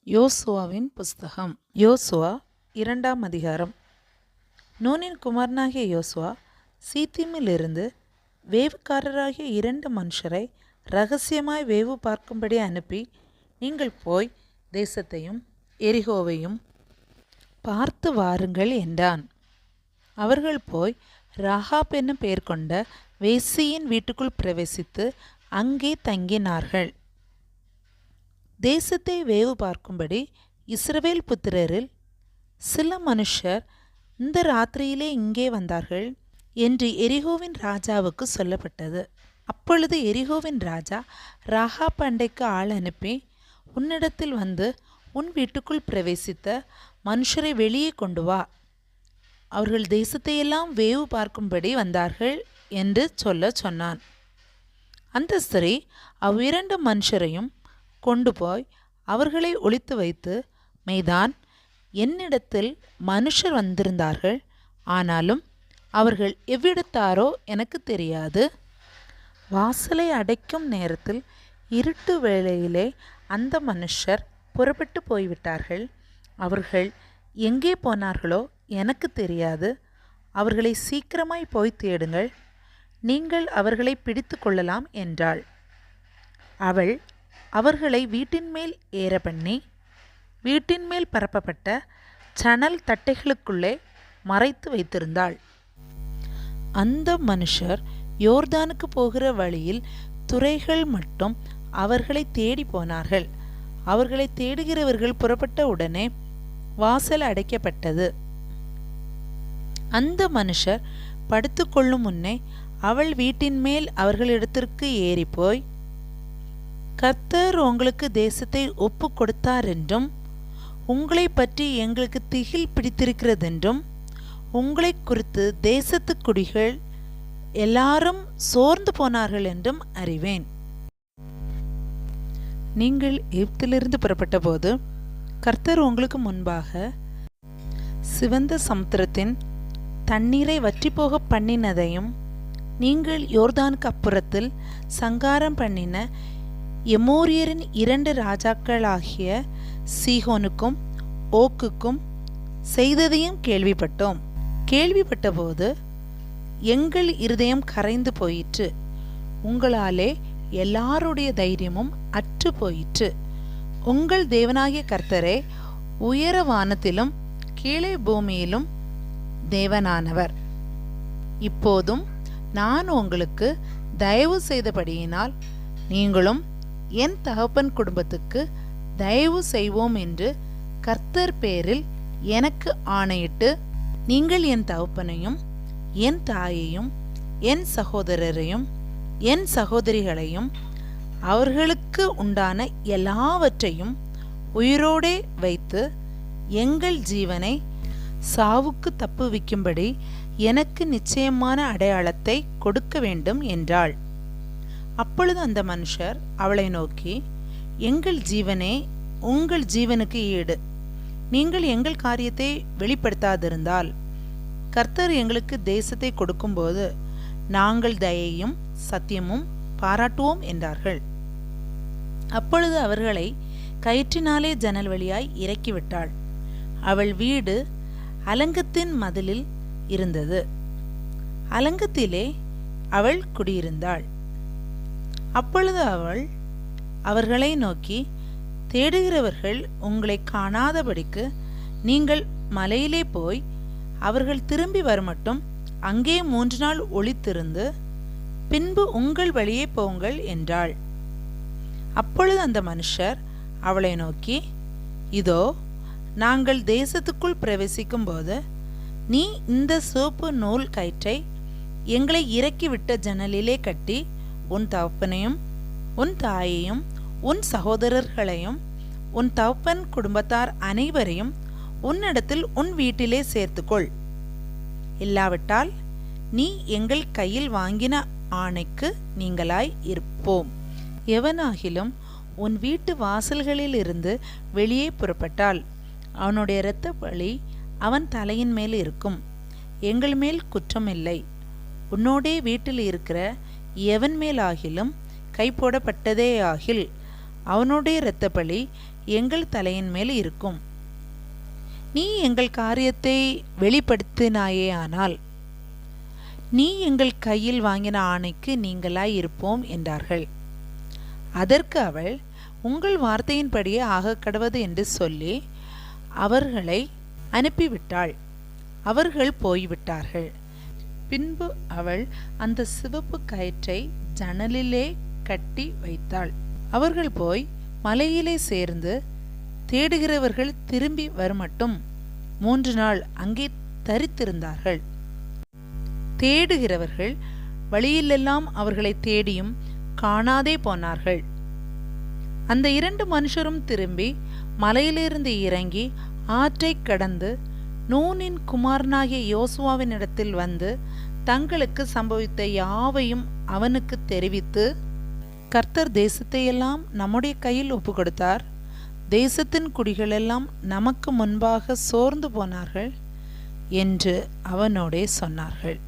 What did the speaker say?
யோசுவாவின் புஸ்தகம். யோசுவா 2ஆம் அதிகாரம். நூனின் குமாரனாகிய யோசுவா சீத்திமிலிருந்து வேவுக்காரராகிய 2 மனுஷரை இரகசியமாய் வேவு பார்க்கும்படி அனுப்பி, நீங்கள் போய் தேசத்தையும் எரிகோவையும் பார்த்து வாருங்கள் என்றான். அவர்கள் போய் ராகாப் என்னும் பெயர் கொண்ட வேசியின் வீட்டுக்குள் பிரவேசித்து அங்கே தங்கினார்கள். தேசத்தை வேவு பார்க்கும்படி இஸ்ரவேல் புத்திரரில் சில மனுஷர் இந்த ராத்திரியிலே இங்கே வந்தார்கள் என்று எரிகோவின் ராஜாவுக்கு சொல்லப்பட்டது. அப்பொழுது எரிகோவின் ராஜா ராகாப் அண்டைக்கு ஆள் அனுப்பி, உன்னிடத்தில் வந்து உன் வீட்டுக்குள் பிரவேசித்த மனுஷரை வெளியே கொண்டு வா, அவர்கள் தேசத்தையெல்லாம் வேவு பார்க்கும்படி வந்தார்கள் என்று சொன்னான். அந்த ஸ்திரீ அவ்விரண்டு மனுஷரையும் கொண்டு போய் அவர்களை ஒளித்து வைத்து, மெய்தான், என்னிடத்தில் மனுஷர் வந்திருந்தார்கள், ஆனாலும் அவர்கள் எவ்விடத்தாரோ எனக்கு தெரியாது. வாசலை அடைக்கும் நேரத்தில் இருட்டு வேளையிலே அந்த மனுஷர் புறப்பட்டு போய்விட்டார்கள். அவர்கள் எங்கே போனார்களோ எனக்கு தெரியாது. அவர்களை சீக்கிரமாய் போய் தேடுங்கள், நீங்கள் அவர்களை பிடித்து கொள்ளலாம் என்றாள். அவள் அவர்களை வீட்டின் மேல் ஏற பண்ணி, வீட்டின் மேல் பரப்பப்பட்ட சணல் தட்டைகளுக்குள்ளே மறைத்து வைத்திருந்தாள். அந்த மனுஷர் யோர்தானுக்கு போகிற வழியில் துறைகள் மட்டும் அவர்களை தேடி போனார்கள். அவர்களை தேடுகிறவர்கள் புறப்பட்ட உடனே வாசல் அடைக்கப்பட்டது. அந்த மனுஷர் படுத்துக்கொள்ளும் முன்னே அவள் வீட்டின் மேல் அவர்களிடத்திற்கு ஏறிப்போய், கர்த்தர் உங்களுக்கு தேசத்தை ஒப்பு கொடுத்தார் என்றும், உங்களை பற்றி எங்களுக்கு திகில் பிடித்திருக்கிறதென்றும், உங்களை குறித்து தேசத்து குடிகள் எல்லாரும் சோர்ந்து போனார்கள் என்றும் அறிவேன். நீங்கள் எகிப்திலிருந்து புறப்பட்ட போது கர்த்தர் உங்களுக்கு முன்பாக சிவந்த சமுத்திரத்தின் தண்ணீரை வற்றிப்போக பண்ணினதையும், நீங்கள் யோர்தானுக்கு அப்புறத்தில் சங்காரம் பண்ணின எமோரியரின் 2 ராஜாக்களாகிய சீகோனுக்கும் ஓக்குக்கும் செய்ததையும் கேள்விப்பட்டோம். கேள்விப்பட்டபோது எங்கள் இருதயம் கரைந்து போயிற்று. உங்களாலே எல்லாருடைய தைரியமும் அற்று போயிற்று. உங்கள் தேவனாகிய கர்த்தரே உயர வானத்திலும் கீழே பூமியிலும் தேவனானவர். இப்போதும் நான் உங்களுக்கு தயவு செய்தபடியினால் நீங்களும் என் தகப்பன் குடும்பத்துக்கு தயவு செய்வோம் என்று கர்த்தர் பேரில் எனக்கு ஆணையிட்டு, நீங்கள் என் தகப்பனையும் என் தாயையும் என் சகோதரரையும் என் சகோதரிகளையும் அவர்களுக்கு உண்டான எல்லாவற்றையும் உயிரோடே வைத்து எங்கள் ஜீவனை சாவுக்கு தப்புவிக்கும்படி எனக்கு நிச்சயமான அடையாளத்தை கொடுக்க வேண்டும் என்றாள். அப்பொழுது அந்த மனுஷர் அவளை நோக்கி, எங்கள் ஜீவனே உங்கள் ஜீவனுக்கு ஈடு. நீங்கள் எங்கள் காரியத்தை வெளிப்படுத்தாதிருந்தால் கர்த்தர் எங்களுக்கு தேசத்தை கொடுக்கும்போது நாங்கள் தயையும் சத்தியமும் பாராட்டுவோம் என்றார்கள். அப்பொழுது அவர்களை கயிற்றினாலே ஜன்னல் வழியாய் இறக்கிவிட்டாள். அவள் வீடு அலங்கத்தின் மதிலில் இருந்தது. அலங்கத்திலே அவள் குடியிருந்தாள். அப்பொழுது அவள் அவர்களை நோக்கி, தேடுகிறவர்கள் உங்களை காணாதபடிக்கு நீங்கள் மலையிலே போய் அவர்கள் திரும்பி வரமட்டும் அங்கே 3 நாள் ஒளித்திருந்து பின்பு உங்கள் வழியே போங்கள் என்றாள். அப்பொழுது அந்த மனுஷர் அவளை நோக்கி, இதோ, நாங்கள் தேசத்துக்குள் பிரவேசிக்கும் போது நீ இந்த சிவப்பு நூல் கயிற்றை எங்களை இறக்கிவிட்ட ஜன்னலிலே கட்டி உன் தகப்பனையும் உன் தாயையும் உன் சகோதரர்களையும் உன் தகப்பன் குடும்பத்தார் அனைவரையும் உன்னிடத்தில் உன் வீட்டிலே சேர்த்துக்கொள். இல்லாவிட்டால் நீ எங்கள் கையில் வாங்கின ஆணைக்கு நீங்களாய் இருப்போம். எவனாகிலும் உன் வீட்டு வாசல்களில் இருந்து வெளியே புறப்பட்டால் அவனுடைய இரத்த பழி அவன் தலையின் மேல் இருக்கும். எங்கள் மேல் குற்றமில்லை. உன்னோடே வீட்டில் இருக்கிற எவன் மேலாகிலும் கை போடப்பட்டதே ஆகில் அவனுடைய இரத்தப்பழி எங்கள் தலையின் மேல் இருக்கும். நீ எங்கள் காரியத்தை வெளிப்படுத்தினாயே, ஆனால் நீ எங்கள் கையில் வாங்கின ஆணைக்கு நீங்களாய் இருப்போம் என்றார்கள். அதற்கு அவள், உங்கள் வார்த்தையின்படியே ஆகக்கடவது என்று சொல்லி அவர்களை அனுப்பிவிட்டாள். அவர்கள் போய்விட்டார்கள். பின்பு அவள் அந்த சிவப்பு கயிற்றை ஜன்னலிலே கட்டி வைத்தாள். அவர்கள் போய் மலையிலே சேர்ந்து தேடுகிறவர்கள் திரும்பி வருமட்டும் 3 நாள் அங்கே தரித்திருந்தார்கள். தேடுகிறவர்கள் வழியிலெல்லாம் அவர்களை தேடியும் காணாதே போனார்கள். அந்த 2 மனுஷரும் திரும்பி மலையிலிருந்து இறங்கி ஆற்றை கடந்து நூனின் குமாரனாகிய யோசுவாவின் இடத்தில் வந்து தங்களுக்கு சம்பவித்த யாவையும் அவனுக்கு தெரிவித்து, கர்த்தர் தேசத்தையெல்லாம் நம்முடைய கையில் ஒப்பு கொடுத்தார், தேசத்தின் குடிகளெல்லாம் நமக்கு முன்பாக சோர்ந்து போனார்கள் என்று அவனோடே சொன்னார்கள்.